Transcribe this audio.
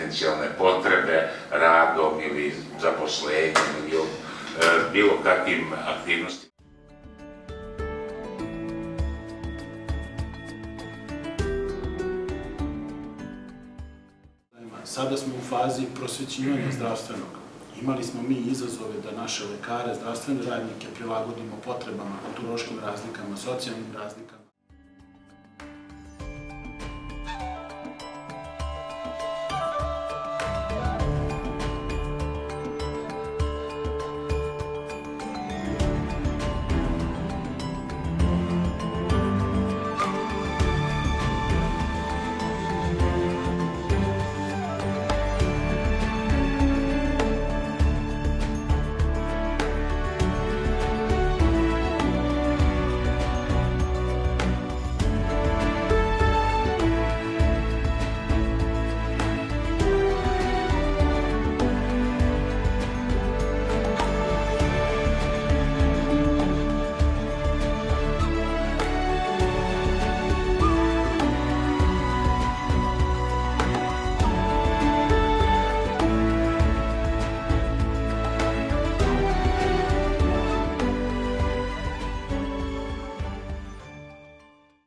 egzistencijalne potrebe radom ili zaposlenjem ili bilo kakvim aktivnostima. Sada smo u fazi prosvećivanja zdravstvenog. Imali smo mi izazove da naše lekare, zdravstvene radnike prilagodimo potrebama, kulturološkim razlikama, socijalnim razlikama.